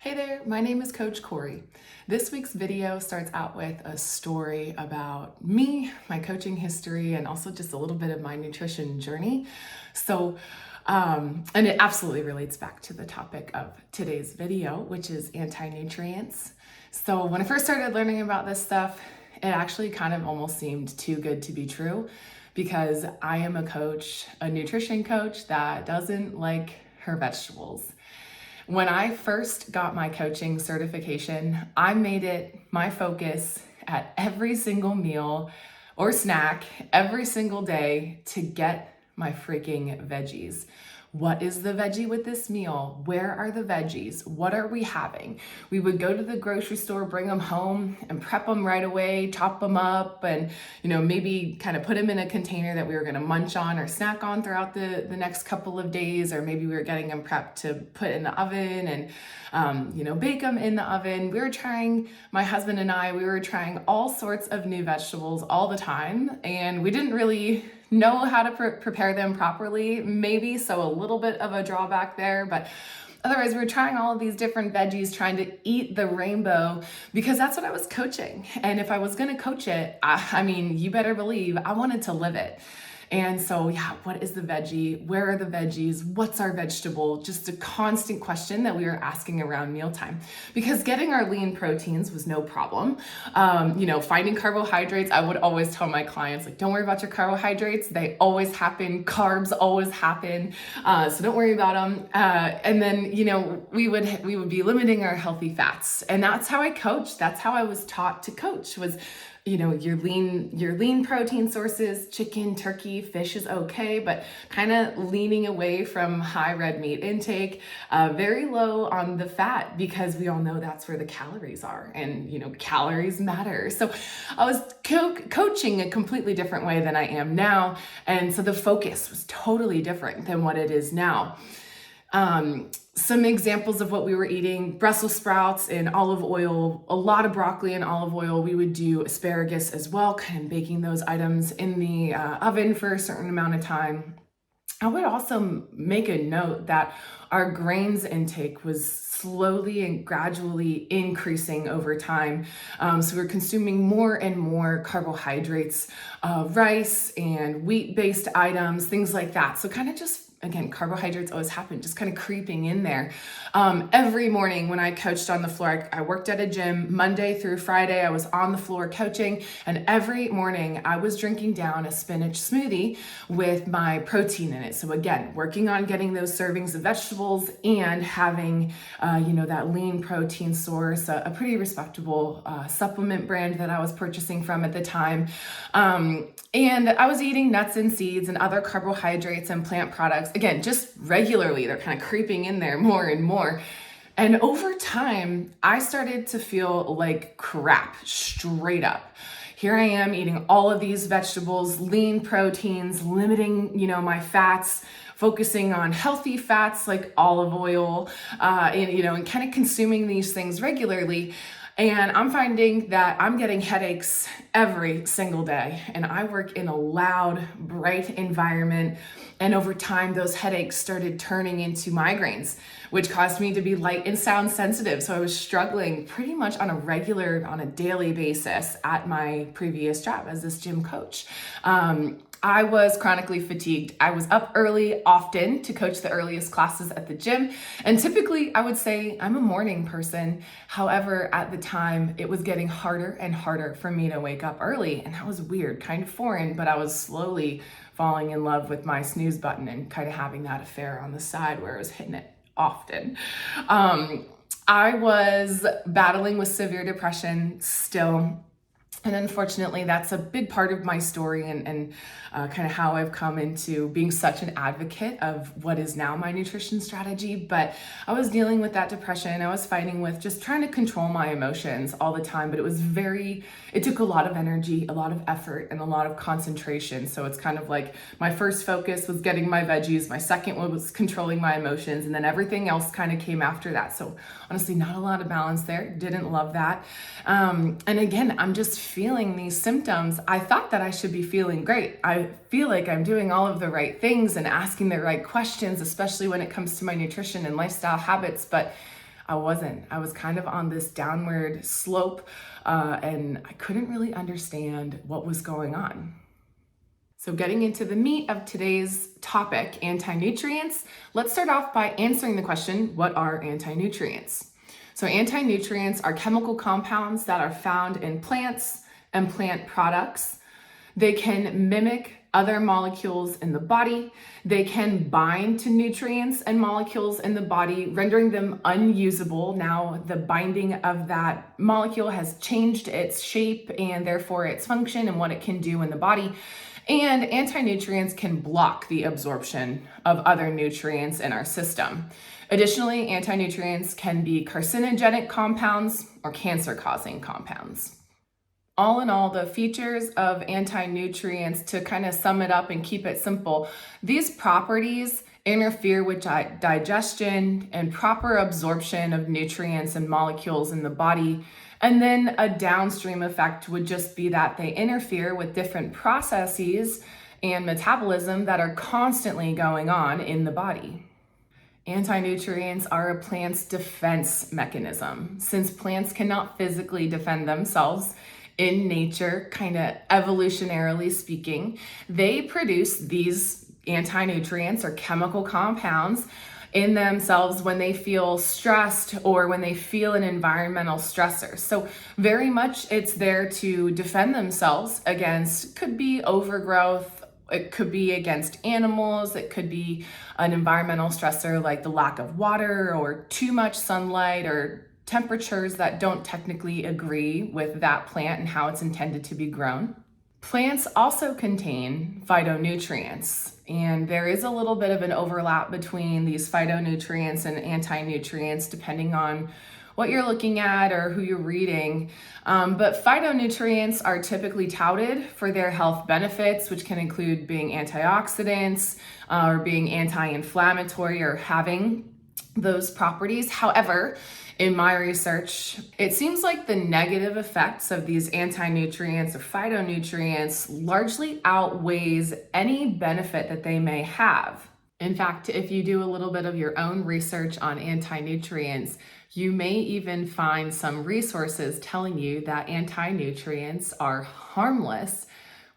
Hey there, my name is Coach Corey. This week's video starts out with a story about me, my coaching history, and also just a little bit of my nutrition journey. And it absolutely relates back to the topic of today's video, which is anti-nutrients. So when I first started learning about this stuff, it actually kind of almost seemed too good to be true because I am a coach, a nutrition coach that doesn't like her vegetables. When I first got my coaching certification, I made it my focus at every single meal or snack every single day to get my freaking veggies. What is the veggie with this meal? Where are the veggies? What are we having? We would go to the grocery store, bring them home and prep them right away, chop them up and, maybe kind of put them in a container that we were going to munch on or snack on throughout the next couple of days, or maybe we were getting them prepped to put in the oven and, bake them in the oven. My husband and I, we were trying all sorts of new vegetables all the time, and we didn't really know how to prepare them properly, maybe, so a little bit of a drawback there, but otherwise we're trying all of these different veggies, trying to eat the rainbow because that's what I was coaching. And if I was going to coach it, you better believe I wanted to live it. And so, what is the veggie? Where are the veggies? What's our vegetable? Just a constant question that we were asking around mealtime. Because getting our lean proteins was no problem. Finding carbohydrates, I would always tell my clients, don't worry about your carbohydrates. They always happen. Carbs always happen. So don't worry about them. And then, we would be limiting our healthy fats. And that's how I coached. That's how I was taught to coach, was your lean protein sources, chicken, turkey, fish is okay, but kind of leaning away from high red meat intake, very low on the fat, because we all know that's where the calories are, and calories matter. So I was coaching a completely different way than I am now, and so the focus was totally different than what it is now. Some examples of what we were eating: Brussels sprouts in olive oil, a lot of broccoli in olive oil. We would do asparagus as well, kind of baking those items in the oven for a certain amount of time. I would also make a note that our grains intake was slowly and gradually increasing over time. So we're consuming more and more carbohydrates, rice and wheat-based items, things like that. So kind of just, again, carbohydrates always happen, just kind of creeping in there. Every morning when I coached on the floor, I worked at a gym Monday through Friday. I was on the floor coaching, and every morning I was drinking down a spinach smoothie with my protein in it. So again, working on getting those servings of vegetables and having, that lean protein source, a pretty respectable supplement brand that I was purchasing from at the time. And I was eating nuts and seeds and other carbohydrates and plant products, again, just regularly. They're kind of creeping in there more and more. And over time, I started to feel like crap, straight up. Here I am eating all of these vegetables, lean proteins, limiting, my fats, focusing on healthy fats like olive oil, and kind of consuming these things regularly. And I'm finding that I'm getting headaches every single day. And I work in a loud, bright environment. And over time, those headaches started turning into migraines, which caused me to be light and sound sensitive. So I was struggling pretty much on a daily basis at my previous job as this gym coach. I was chronically fatigued. I was up early often to coach the earliest classes at the gym. And typically I would say I'm a morning person. However, at the time it was getting harder and harder for me to wake up early. And that was weird, kind of foreign, but I was slowly falling in love with my snooze button and kind of having that affair on the side where I was hitting it often. I was battling with severe depression still. And unfortunately, that's a big part of my story and kind of how I've come into being such an advocate of what is now my nutrition strategy. But I was dealing with that depression. I was fighting with just trying to control my emotions all the time. But it took a lot of energy, a lot of effort, and a lot of concentration. So it's kind of like my first focus was getting my veggies. My second one was controlling my emotions. And then everything else kind of came after that. So honestly, not a lot of balance there. Didn't love that. And again, I'm just feeling these symptoms. I thought that I should be feeling great. I feel like I'm doing all of the right things and asking the right questions, especially when it comes to my nutrition and lifestyle habits, but I wasn't. I was kind of on this downward slope, and I couldn't really understand what was going on. So getting into the meat of today's topic, anti-nutrients, let's start off by answering the question, what are anti-nutrients? So anti-nutrients are chemical compounds that are found in plants and plant products. They can mimic other molecules in the body. They can bind to nutrients and molecules in the body, rendering them unusable. Now, the binding of that molecule has changed its shape and therefore its function and what it can do in the body. And anti-nutrients can block the absorption of other nutrients in our system. Additionally, anti-nutrients can be carcinogenic compounds or cancer-causing compounds. All in all, the features of anti-nutrients, to kind of sum it up and keep it simple, these properties interfere with digestion and proper absorption of nutrients and molecules in the body. And then a downstream effect would just be that they interfere with different processes and metabolism that are constantly going on in the body. Anti-nutrients are a plant's defense mechanism. Since plants cannot physically defend themselves in nature, kind of evolutionarily speaking, they produce these anti-nutrients or chemical compounds in themselves when they feel stressed or when they feel an environmental stressor. So very much it's there to defend themselves against, could be overgrowth, it could be against animals, it could be an environmental stressor like the lack of water or too much sunlight or temperatures that don't technically agree with that plant and how it's intended to be grown. Plants also contain phytonutrients, and there is a little bit of an overlap between these phytonutrients and anti-nutrients depending on what you're looking at or who you're reading. But phytonutrients are typically touted for their health benefits, which can include being antioxidants or being anti-inflammatory or having those properties. However, in my research, it seems like the negative effects of these anti-nutrients or phytonutrients largely outweighs any benefit that they may have. In fact, if you do a little bit of your own research on anti-nutrients, you may even find some resources telling you that anti-nutrients are harmless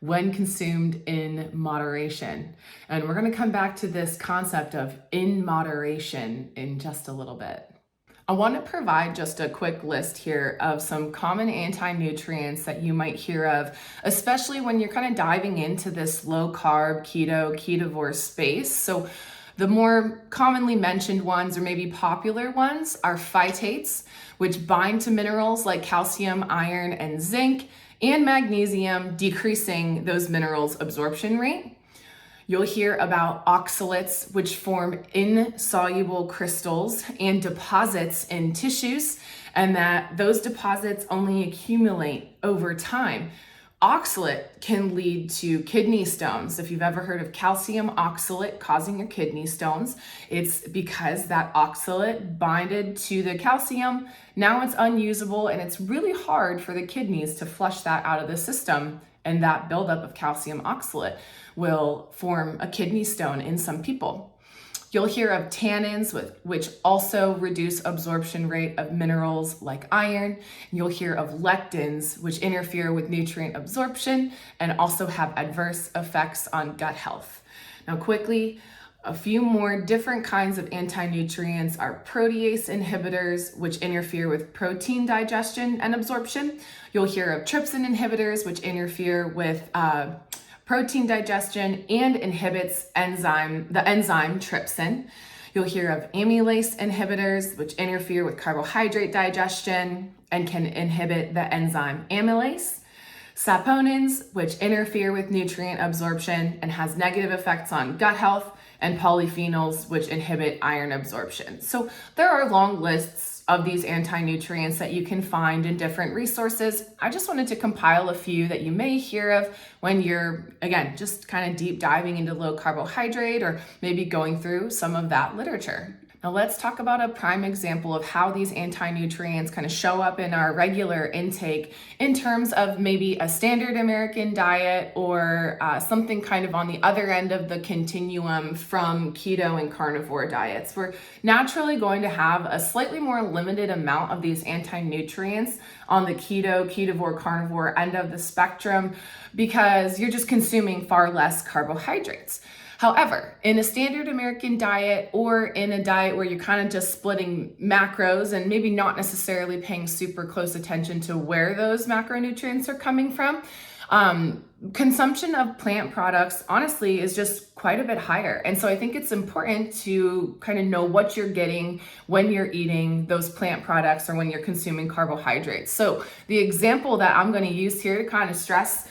when consumed in moderation. And we're going to come back to this concept of in moderation in just a little bit. I want to provide just a quick list here of some common anti-nutrients that you might hear of, especially when you're kind of diving into this low carb, ketovore space. So the more commonly mentioned ones or maybe popular ones are phytates, which bind to minerals like calcium, iron, and zinc, and magnesium, decreasing those minerals' absorption rate. You'll hear about oxalates, which form insoluble crystals and deposits in tissues, and that those deposits only accumulate over time. Oxalate can lead to kidney stones. If you've ever heard of calcium oxalate causing your kidney stones, it's because that oxalate binded to the calcium. Now it's unusable, and it's really hard for the kidneys to flush that out of the system. And that buildup of calcium oxalate will form a kidney stone in some people. You'll hear of tannins, which also reduce absorption rate of minerals like iron. You'll hear of lectins, which interfere with nutrient absorption and also have adverse effects on gut health. Now, quickly, a few more different kinds of anti-nutrients are protease inhibitors, which interfere with protein digestion and absorption. You'll hear of trypsin inhibitors, which interfere with protein digestion and inhibits the enzyme trypsin. You'll hear of amylase inhibitors, which interfere with carbohydrate digestion and can inhibit the enzyme amylase. Saponins, which interfere with nutrient absorption and has negative effects on gut health, and polyphenols, which inhibit iron absorption. So there are long lists of these anti-nutrients that you can find in different resources. I just wanted to compile a few that you may hear of when you're, again, just kind of deep diving into low carbohydrate or maybe going through some of that literature. Now let's talk about a prime example of how these anti-nutrients kind of show up in our regular intake in terms of maybe a standard American diet or something kind of on the other end of the continuum from keto and carnivore diets. We're naturally going to have a slightly more limited amount of these anti-nutrients on the keto, ketovore, carnivore end of the spectrum because you're just consuming far less carbohydrates. However, in a standard American diet or in a diet where you're kind of just splitting macros and maybe not necessarily paying super close attention to where those macronutrients are coming from, consumption of plant products honestly is just quite a bit higher. And so I think it's important to kind of know what you're getting when you're eating those plant products or when you're consuming carbohydrates. So the example that I'm going to use here to kind of stress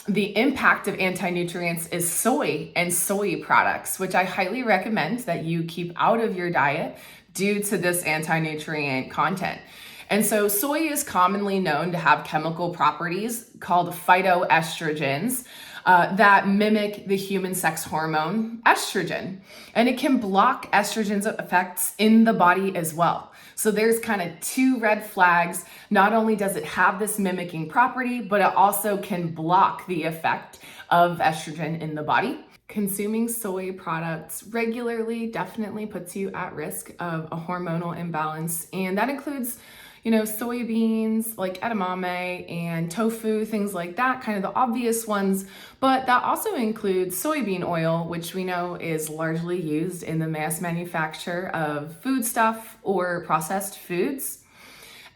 the impact of anti-nutrients is soy and soy products, which I highly recommend that you keep out of your diet due to this anti-nutrient content. And so soy is commonly known to have chemical properties called phytoestrogens that mimic the human sex hormone estrogen. And it can block estrogen's effects in the body as well. So there's kind of two red flags. Not only does it have this mimicking property, but it also can block the effect of estrogen in the body. Consuming soy products regularly definitely puts you at risk of a hormonal imbalance, and that includes soybeans like edamame and tofu, things like that, kind of the obvious ones, but that also includes soybean oil, which we know is largely used in the mass manufacture of foodstuff or processed foods.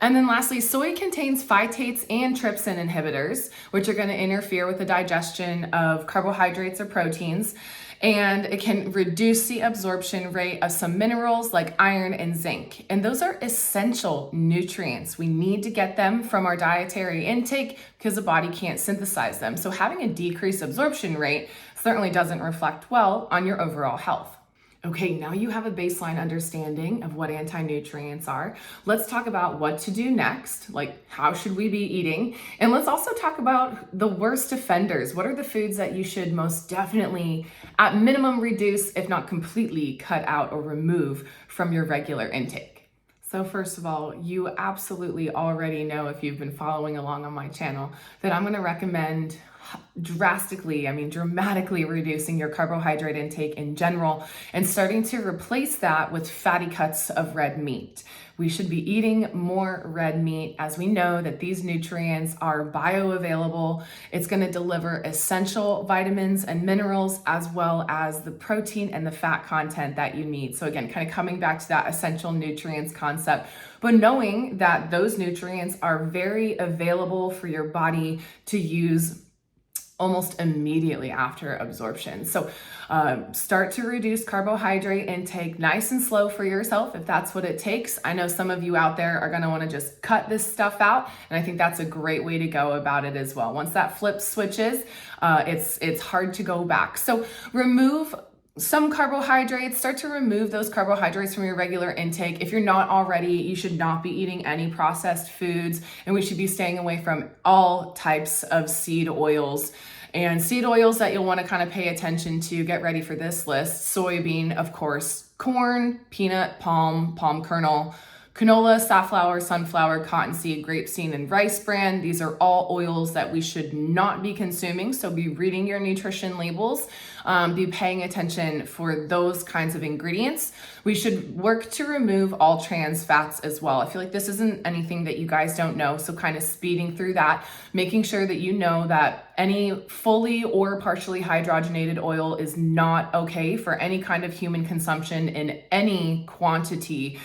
And then lastly, soy contains phytates and trypsin inhibitors, which are going to interfere with the digestion of carbohydrates or proteins. And it can reduce the absorption rate of some minerals like iron and zinc. And those are essential nutrients. We need to get them from our dietary intake because the body can't synthesize them. So having a decreased absorption rate certainly doesn't reflect well on your overall health. Okay, now you have a baseline understanding of what anti-nutrients are. Let's talk about what to do next, like how should we be eating? And let's also talk about the worst offenders. What are the foods that you should most definitely, at minimum, reduce, if not completely cut out or remove from your regular intake? So first of all, you absolutely already know, if you've been following along on my channel, that I'm going to recommend dramatically reducing your carbohydrate intake in general and starting to replace that with fatty cuts of red meat. We should be eating more red meat, as we know that these nutrients are bioavailable. It's going to deliver essential vitamins and minerals, as well as the protein and the fat content that you need. So again, kind of coming back to that essential nutrients concept, but knowing that those nutrients are very available for your body to use almost immediately after absorption. So start to reduce carbohydrate intake nice and slow for yourself if that's what it takes. I know some of you out there are going to want to just cut this stuff out, and I think that's a great way to go about it as well. Once that flip switches, it's hard to go back. So remove some carbohydrates, start to remove those carbohydrates from your regular intake. If you're not already, you should not be eating any processed foods, and we should be staying away from all types of seed oils. And seed oils that you'll want to kind of pay attention to, get ready for this list: soybean, of course, corn, peanut, palm kernel, canola, safflower, sunflower, cottonseed, grapeseed, and rice bran. These are all oils that we should not be consuming. So be reading your nutrition labels, be paying attention for those kinds of ingredients. We should work to remove all trans fats as well. I feel like this isn't anything that you guys don't know. So kind of speeding through that, making sure that you know that any fully or partially hydrogenated oil is not okay for any kind of human consumption in any quantity.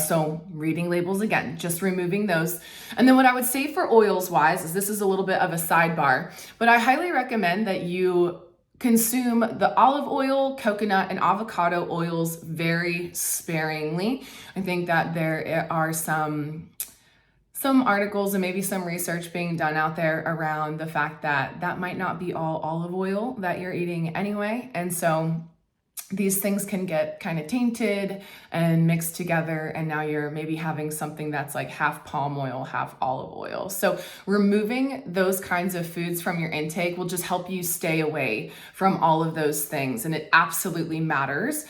So reading labels again, just removing those. And then what I would say for oils wise is, this is a little bit of a sidebar, but I highly recommend that you consume the olive oil, coconut, and avocado oils very sparingly. I think that there are some articles and maybe some research being done out there around the fact that that might not be all olive oil that you're eating anyway. And so these things can get kind of tainted and mixed together, and now you're maybe having something that's like half palm oil, half olive oil. So removing those kinds of foods from your intake will just help you stay away from all of those things, and it absolutely matters.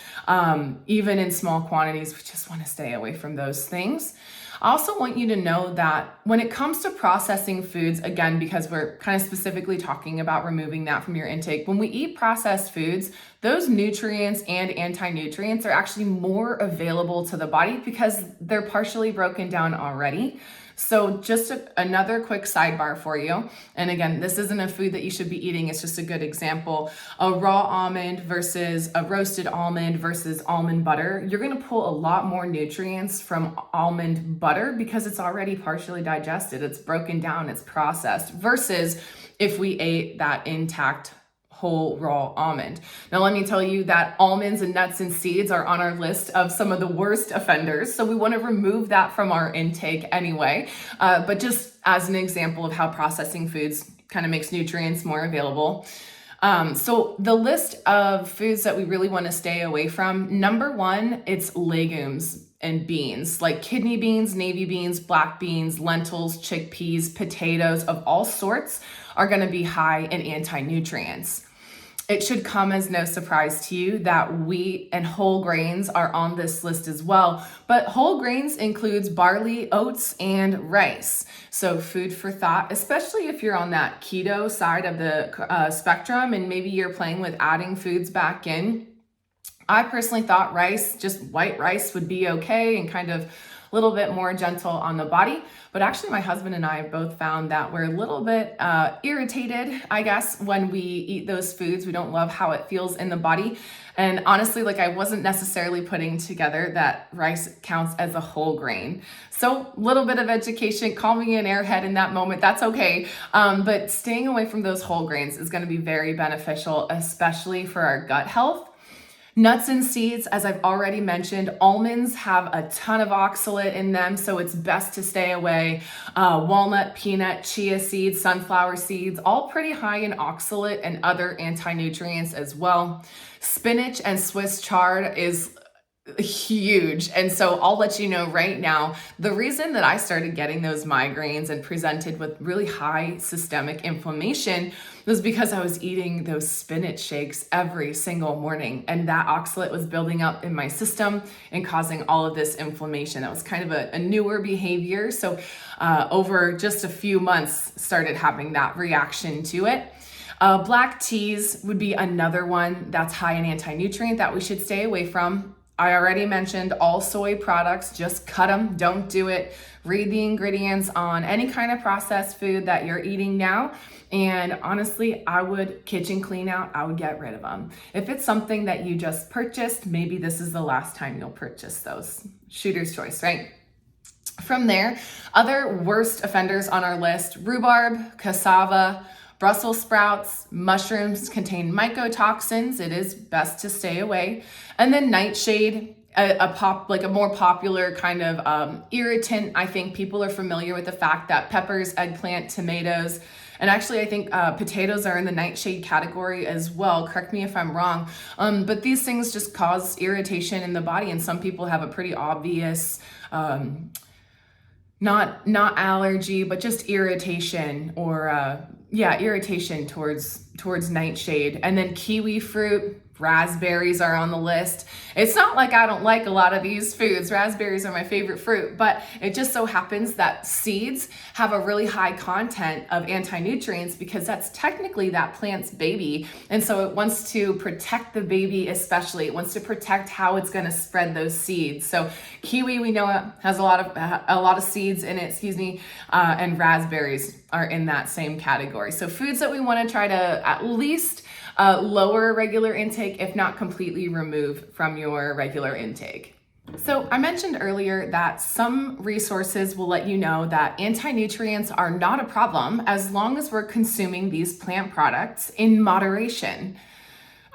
Even in small quantities, we just want to stay away from those things. I also want you to know that when it comes to processing foods, again, because we're kind of specifically talking about removing that from your intake, when we eat processed foods, those nutrients and anti-nutrients are actually more available to the body because they're partially broken down already. So just another quick sidebar for you. And again, this isn't a food that you should be eating. It's just a good example. A raw almond versus a roasted almond versus almond butter. You're going to pull a lot more nutrients from almond butter because it's already partially digested. It's broken down, it's processed, versus if we ate that intact whole raw almond. Now, let me tell you that almonds and nuts and seeds are on our list of some of the worst offenders. So we want to remove that from our intake anyway. But just as an example of how processing foods kind of makes nutrients more available. So the list of foods that we really want to stay away from, number one, it's legumes and beans, like kidney beans, navy beans, black beans, lentils, chickpeas, potatoes of all sorts are going to be high in anti-nutrients. It should come as no surprise to you that wheat and whole grains are on this list as well, but whole grains includes barley, oats, and rice. So food for thought, especially if you're on that keto side of the spectrum and maybe you're playing with adding foods back in. I personally thought rice, just white rice, would be okay and kind of a little bit more gentle on the body. But actually, my husband and I both found that we're a little bit irritated, I guess, when we eat those foods. We don't love how it feels in the body. And honestly, like I wasn't necessarily putting together that rice counts as a whole grain. So a little bit of education, call me an airhead in that moment, that's okay. But staying away from those whole grains is gonna be very beneficial, especially for our gut health. Nuts and seeds, as I've already mentioned, almonds have a ton of oxalate in them, so it's best to stay away. Walnut, peanut, chia seeds, sunflower seeds, all pretty high in oxalate and other anti-nutrients as well. Spinach and Swiss chard is huge. And so I'll let you know right now, the reason that I started getting those migraines and presented with really high systemic inflammation was because I was eating those spinach shakes every single morning. And that oxalate was building up in my system and causing all of this inflammation. That was kind of a newer behavior. So over just a few months, started having that reaction to it. Black teas would be another one that's high in anti-nutrient that we should stay away from. I already mentioned all soy products, just cut them, don't do it. Read the ingredients on any kind of processed food that you're eating now. And honestly, I would kitchen clean out, I would get rid of them. If it's something that you just purchased, maybe this is the last time you'll purchase those. Shooter's choice, right? From there, other worst offenders on our list, rhubarb, cassava, Brussels sprouts, mushrooms contain mycotoxins. It is best to stay away. And then nightshade, a more popular kind of irritant. I think people are familiar with the fact that peppers, eggplant, tomatoes, and actually I think potatoes are in the nightshade category as well. Correct me if I'm wrong. But these things just cause irritation in the body, and some people have a pretty obvious not allergy, but just irritation or irritation towards nightshade. And then kiwi fruit, raspberries are on the list. It's not like I don't like a lot of these foods. Raspberries are my favorite fruit, but it just so happens that seeds have a really high content of anti-nutrients because that's technically that plant's baby. And so it wants to protect the baby, especially. It wants to protect how it's going to spread those seeds. So kiwi, we know it has a lot of seeds in it, and raspberries are in that same category. So foods that we want to try to at least lower regular intake, if not completely remove from your regular intake. So I mentioned earlier that some resources will let you know that anti-nutrients are not a problem as long as we're consuming these plant products in moderation.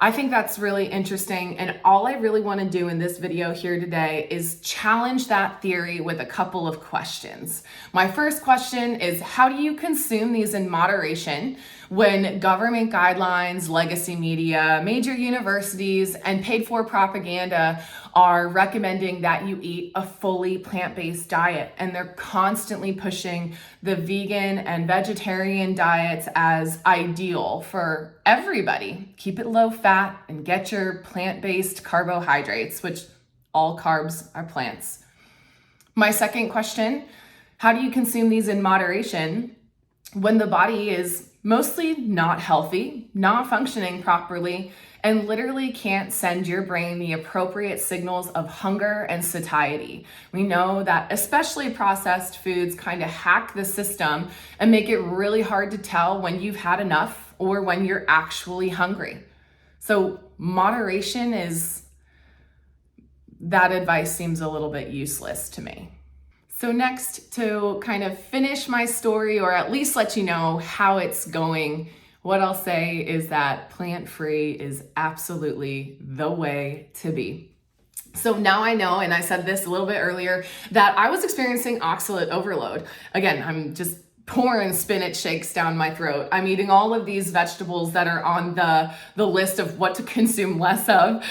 I think that's really interesting, and all I really want to do in this video here today is challenge that theory with a couple of questions. My first question is, how do you consume these in moderation when government guidelines, legacy media, major universities, and paid for propaganda are recommending that you eat a fully plant-based diet. And they're constantly pushing the vegan and vegetarian diets as ideal for everybody. Keep it low fat and get your plant-based carbohydrates, which all carbs are plants. My second question, how do you consume these in moderation when the body is mostly not healthy, not functioning properly, and literally can't send your brain the appropriate signals of hunger and satiety? We know that especially processed foods kind of hack the system and make it really hard to tell when you've had enough or when you're actually hungry. So moderation that advice seems a little bit useless to me. So next, to kind of finish my story, or at least let you know how it's going, what I'll say is that plant-free is absolutely the way to be. So now I know, and I said this a little bit earlier, that I was experiencing oxalate overload. Again, I'm just pouring spinach shakes down my throat. I'm eating all of these vegetables that are on the list of what to consume less of,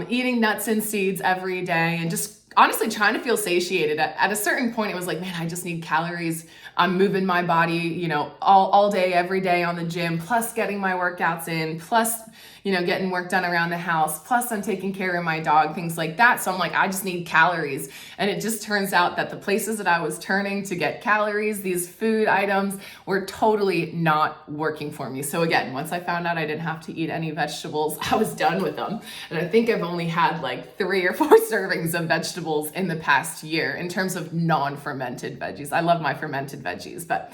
eating nuts and seeds every day, and just honestly trying to feel satiated. At a certain point, it was like, man, I just need calories. I'm moving my body, all day, every day on the gym, plus getting my workouts in, plus, getting work done around the house, plus I'm taking care of my dog, things like that. So I'm like, I just need calories. And it just turns out that the places that I was turning to get calories, these food items, were totally not working for me. So again, once I found out I didn't have to eat any vegetables, I was done with them. And I think I've only had like 3 or 4 servings of vegetables in the past year in terms of non-fermented veggies. I love my fermented veggies, but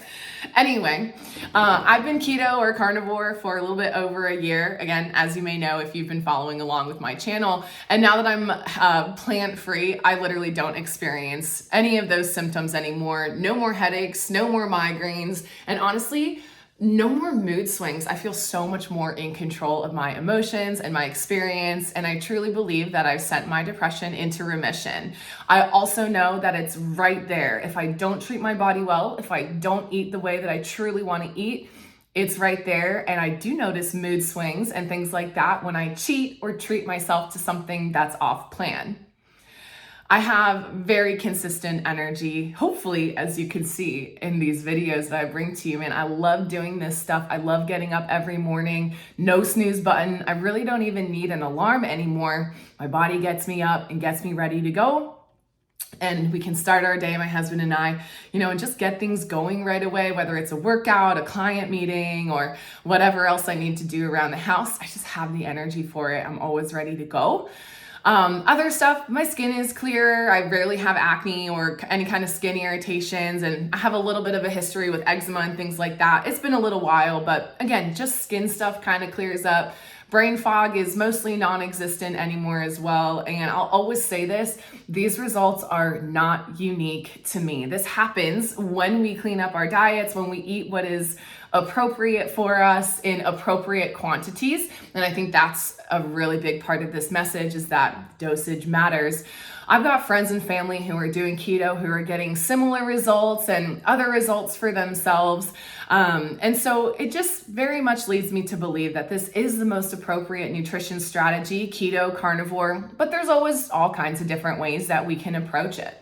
anyway, I've been keto or carnivore for a little bit over a year. Again, as you may know, if you've been following along with my channel. And now that I'm plant-free, I literally don't experience any of those symptoms anymore. No more headaches, no more migraines, and honestly, no more mood swings. I feel so much more in control of my emotions and my experience, and I truly believe that I've sent my depression into remission. I also know that it's right there. If I don't treat my body well, if I don't eat the way that I truly want to eat, it's right there. And I do notice mood swings and things like that when I cheat or treat myself to something that's off plan. I have very consistent energy, hopefully, as you can see in these videos that I bring to you. And I love doing this stuff. I love getting up every morning, no snooze button. I really don't even need an alarm anymore. My body gets me up and gets me ready to go. And we can start our day, my husband and I, and just get things going right away, whether it's a workout, a client meeting, or whatever else I need to do around the house. I just have the energy for it. I'm always ready to go. Other stuff, my skin is clearer. I rarely have acne or any kind of skin irritations, and I have a little bit of a history with eczema and things like that. It's been a little while, but again, just skin stuff kind of clears up. Brain fog is mostly non-existent anymore as well. And I'll always say this, these results are not unique to me. This happens when we clean up our diets, when we eat what is appropriate for us in appropriate quantities. And I think that's a really big part of this message, is that dosage matters. I've got friends and family who are doing keto, who are getting similar results and other results for themselves. And so it just very much leads me to believe that this is the most appropriate nutrition strategy, keto, carnivore, but there's always all kinds of different ways that we can approach it.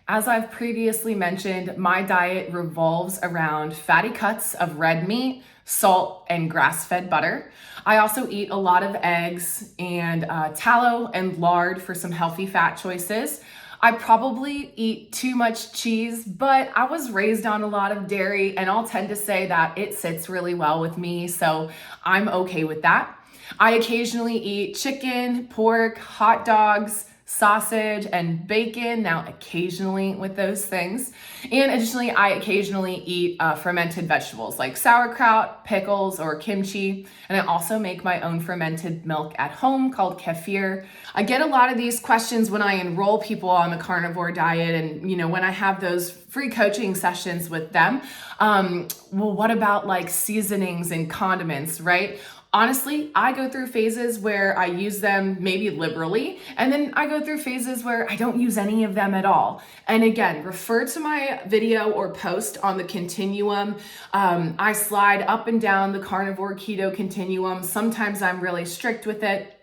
As I've previously mentioned, my diet revolves around fatty cuts of red meat, salt, and grass-fed butter. I also eat a lot of eggs and tallow and lard for some healthy fat choices. I probably eat too much cheese, but I was raised on a lot of dairy, and I'll tend to say that it sits really well with me, so I'm okay with that. I occasionally eat chicken, pork, hot dogs, sausage, and bacon, now occasionally with those things. And additionally, I occasionally eat fermented vegetables like sauerkraut, pickles, or kimchi. And I also make my own fermented milk at home called kefir. I get a lot of these questions when I enroll people on the carnivore diet, and when I have those free coaching sessions with them. Well, what about like seasonings and condiments, right? Honestly, I go through phases where I use them maybe liberally, and then I go through phases where I don't use any of them at all. And again, refer to my video or post on the continuum. I slide up and down the carnivore keto continuum. Sometimes I'm really strict with it,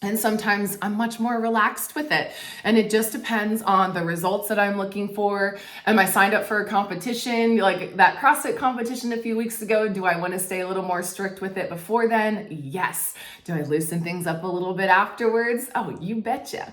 and sometimes I'm much more relaxed with it. And it just depends on the results that I'm looking for. Am I signed up for a competition, like that CrossFit competition a few weeks ago? Do I want to stay a little more strict with it before then? Yes. Do I loosen things up a little bit afterwards? Oh, you betcha.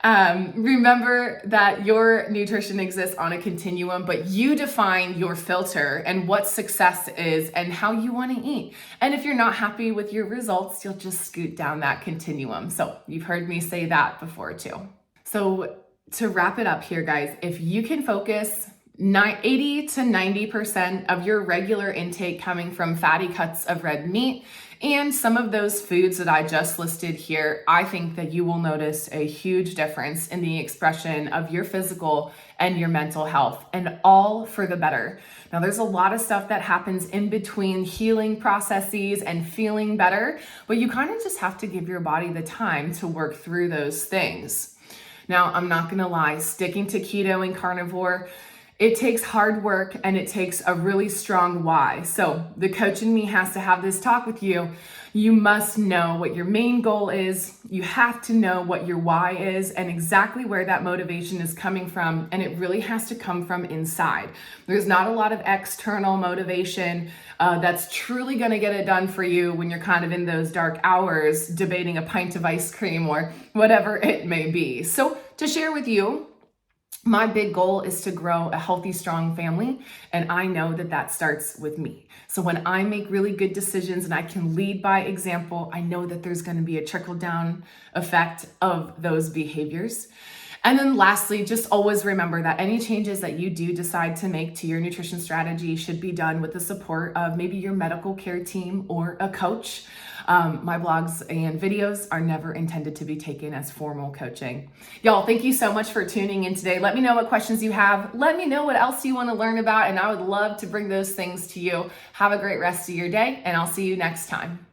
Remember that your nutrition exists on a continuum, but you define your filter and what success is and how you want to eat. And if you're not happy with your results, you'll just scoot down that continuum. So you've heard me say that before too. So to wrap it up here, guys, if you can focus 80 to 90% of your regular intake coming from fatty cuts of red meat and some of those foods that I just listed here, I think that you will notice a huge difference in the expression of your physical and your mental health, and all for the better. Now, there's a lot of stuff that happens in between healing processes and feeling better, but you kind of just have to give your body the time to work through those things. Now, I'm not gonna lie, sticking to keto and carnivore, it takes hard work and it takes a really strong why. So the coach in me has to have this talk with you. You must know what your main goal is. You have to know what your why is and exactly where that motivation is coming from. And it really has to come from inside. There's not a lot of external motivation that's truly gonna get it done for you when you're kind of in those dark hours debating a pint of ice cream or whatever it may be. So to share with you, my big goal is to grow a healthy, strong family, and I know that that starts with me. So when I make really good decisions and I can lead by example, I know that there's going to be a trickle-down effect of those behaviors. And then lastly, just always remember that any changes that you do decide to make to your nutrition strategy should be done with the support of maybe your medical care team or a coach. My blogs and videos are never intended to be taken as formal coaching. Y'all, thank you so much for tuning in today. Let me know what questions you have. Let me know what else you want to learn about, and I would love to bring those things to you. Have a great rest of your day, and I'll see you next time.